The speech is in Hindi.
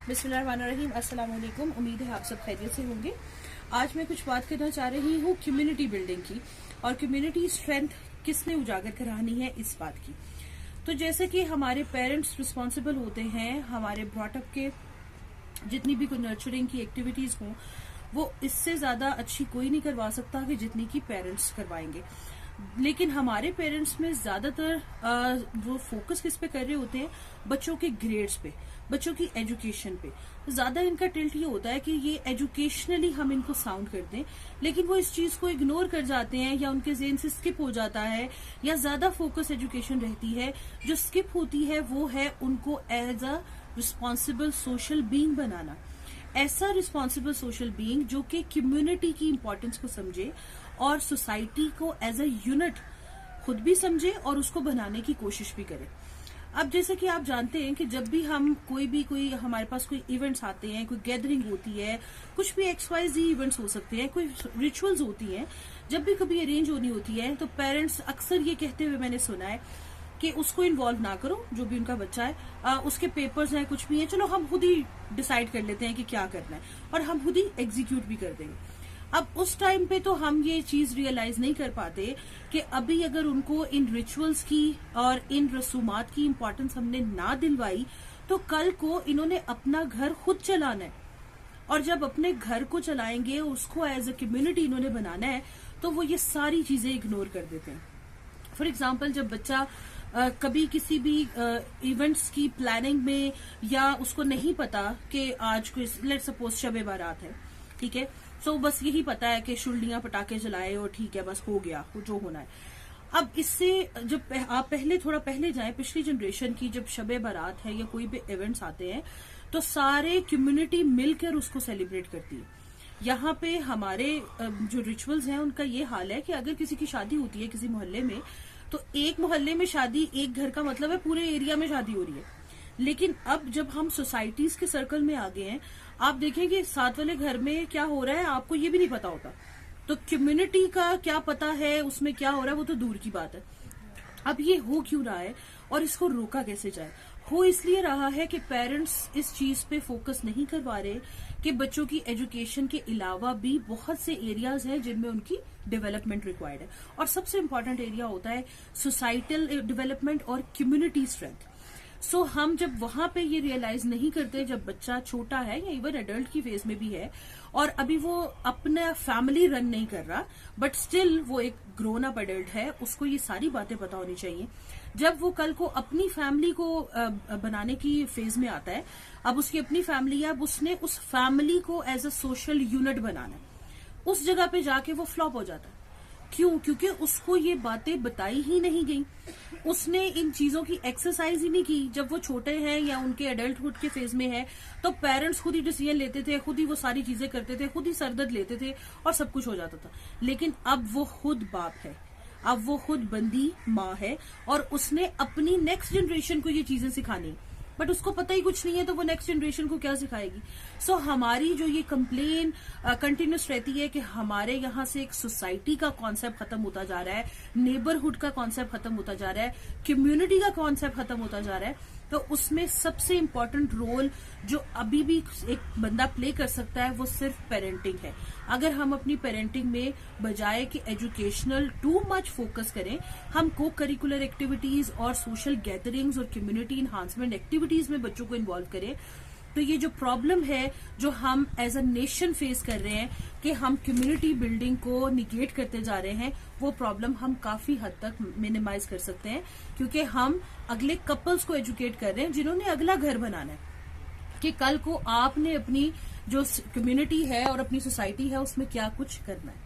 बिस्मिल्लाहिर्रहमानिर्रहीम। अस्सलाम वालेकुम। उम्मीद है आप सब खैरियत से होंगे। आज मैं कुछ बात करना चाह रही हूँ कम्युनिटी बिल्डिंग की और कम्युनिटी स्ट्रेंथ किसने उजागर करानी है इस बात की। तो जैसे कि हमारे पेरेंट्स रिस्पॉन्सिबल होते हैं, हमारे ब्रॉटअप के जितनी भी कोई नर्चरिंग की एक्टिविटीज हों वो इससे ज्यादा अच्छी कोई नहीं करवा सकता कि जितनी की पेरेंट्स करवाएंगे। लेकिन हमारे पेरेंट्स में ज्यादातर वो फोकस किस पे कर रहे होते हैं, बच्चों के ग्रेड्स पे, बच्चों की एजुकेशन पे। ज्यादा इनका टिल्ट ये होता है कि ये एजुकेशनली हम इनको साउंड कर दें, लेकिन वो इस चीज को इग्नोर कर जाते हैं या उनके ज़हन से स्किप हो जाता है, या ज्यादा फोकस एजुकेशन रहती है। जो स्किप होती है वो है उनको as a responsible social being बनाना। ऐसा रिस्पॉन्सिबल सोशल बीइंग जो कि कम्युनिटी की इंपॉर्टेंस को समझे और सोसाइटी को एज अ यूनिट खुद भी समझे और उसको बनाने की कोशिश भी करे। अब जैसे कि आप जानते हैं कि जब भी हम कोई हमारे पास कोई इवेंट्स आते हैं, कोई गैदरिंग होती है, कुछ भी XYZ इवेंट्स हो सकते हैं, कोई रिचुअल्स होती हैं, जब भी कभी अरेंज होनी होती है तो पेरेंट्स अक्सर ये कहते हुए मैंने सुना है कि उसको इन्वॉल्व ना करो, जो भी उनका बच्चा है, उसके पेपर्स हैं, कुछ भी है, चलो हम खुद ही डिसाइड कर लेते हैं कि क्या करना है और हम खुद ही एग्जीक्यूट भी कर देंगे। अब उस टाइम पे तो हम ये चीज रियलाइज नहीं कर पाते कि अभी अगर उनको इन रिचुअल्स की और इन रसूमात की इम्पोर्टेंस हमने ना दिलवाई तो कल को इन्होंने अपना घर खुद चलाना है, और जब अपने घर को चलाएंगे, उसको एज अ कम्युनिटी इन्होंने बनाना है, तो वो ये सारी चीजें इग्नोर कर देते हैं। फॉर एग्जाम्पल, जब बच्चा कभी किसी भी इवेंट्स की प्लानिंग में, या उसको नहीं पता कि आज कोई लेट्स सपोज शबे बारात है, ठीक है, सो बस यही पता है कि शुल्डियां पटाखे जलाए और ठीक है, बस हो गया जो होना है। अब इससे जब आप थोड़ा पहले जाएं, पिछली जनरेशन की जब शबे बारात है या कोई भी इवेंट्स आते हैं तो सारे कम्युनिटी मिलकर उसको सेलिब्रेट करती है। यहाँ पे हमारे जो रिचुअल्स हैं उनका ये हाल है कि अगर किसी की शादी होती है किसी मोहल्ले में, तो एक मोहल्ले में शादी, एक घर का मतलब है पूरे एरिया में शादी हो रही है। लेकिन अब जब हम सोसाइटीज के सर्कल में आ गए हैं, आप देखें कि साथ वाले घर में क्या हो रहा है आपको ये भी नहीं पता होता, तो कम्युनिटी का क्या पता है उसमें क्या हो रहा है, वो तो दूर की बात है। अब ये हो क्यों रहा है और इसको रोका कैसे जाए? हो इसलिए रहा है कि पेरेंट्स इस चीज पे फोकस नहीं करवा रहे कि बच्चों की एजुकेशन के अलावा भी बहुत से एरियाज हैं जिनमें उनकी डेवलपमेंट रिक्वायर्ड है, और सबसे इम्पोर्टेंट एरिया होता है सोसाइटल डेवलपमेंट और कम्युनिटी स्ट्रेंथ। सो हम जब वहां पे ये रियलाइज नहीं करते, जब बच्चा छोटा है या इवन एडल्ट की फेज में भी है और अभी वो अपना फैमिली रन नहीं कर रहा, बट स्टिल वो एक ग्रोन अप एडल्ट है, उसको ये सारी बातें पता होनी चाहिए। जब वो कल को अपनी फैमिली को बनाने की फेज में आता है, अब उसकी अपनी फैमिली है, अब उसने उस फैमिली को एज अ सोशल यूनिट बनाना है, उस जगह पे जाके वो फ्लॉप हो जाता है। क्यों? क्योंकि उसको ये बातें बताई ही नहीं गई, उसने इन चीजों की एक्सरसाइज ही नहीं की। जब वो छोटे हैं या उनके एडल्टहुड के फेज में है तो पेरेंट्स खुद ही डिसीजन लेते थे, खुद ही वो सारी चीजें करते थे, खुद ही सरदर्द लेते थे और सब कुछ हो जाता था। लेकिन अब वो खुद बाप है, अब वो खुद बंदी माँ है और उसने अपनी नेक्स्ट जनरेशन को ये चीजें सिखानी, बट उसको पता ही कुछ नहीं है, तो वो नेक्स्ट जनरेशन को क्या सिखाएगी? सो हमारी जो ये कंप्लेन कंटिन्यूस रहती है कि हमारे यहाँ से एक सोसाइटी का कॉन्सेप्ट खत्म होता जा रहा है, नेबरहुड का कॉन्सेप्ट खत्म होता जा रहा है, कम्युनिटी का कॉन्सेप्ट खत्म होता जा रहा है। तो उसमें सबसे इम्पोर्टेंट रोल जो अभी भी एक बंदा प्ले कर सकता है वो सिर्फ पेरेंटिंग है। अगर हम अपनी पेरेंटिंग में बजाय कि एजुकेशनल टू मच फोकस करें, हम को करिकुलर एक्टिविटीज और सोशल गैदरिंग्स और कम्युनिटी इन्हांसमेंट एक्टिविटीज में बच्चों को इन्वॉल्व करें, तो ये जो प्रॉब्लम है जो हम एज अ नेशन फेस कर रहे हैं कि हम कम्युनिटी बिल्डिंग को निगेट करते जा रहे हैं, वो प्रॉब्लम हम काफी हद तक मिनिमाइज कर सकते हैं, क्योंकि हम अगले कपल्स को एजुकेट कर रहे हैं जिन्होंने अगला घर बनाना है, कि कल को आपने अपनी जो कम्युनिटी है और अपनी सोसाइटी है उसमें क्या कुछ करना है।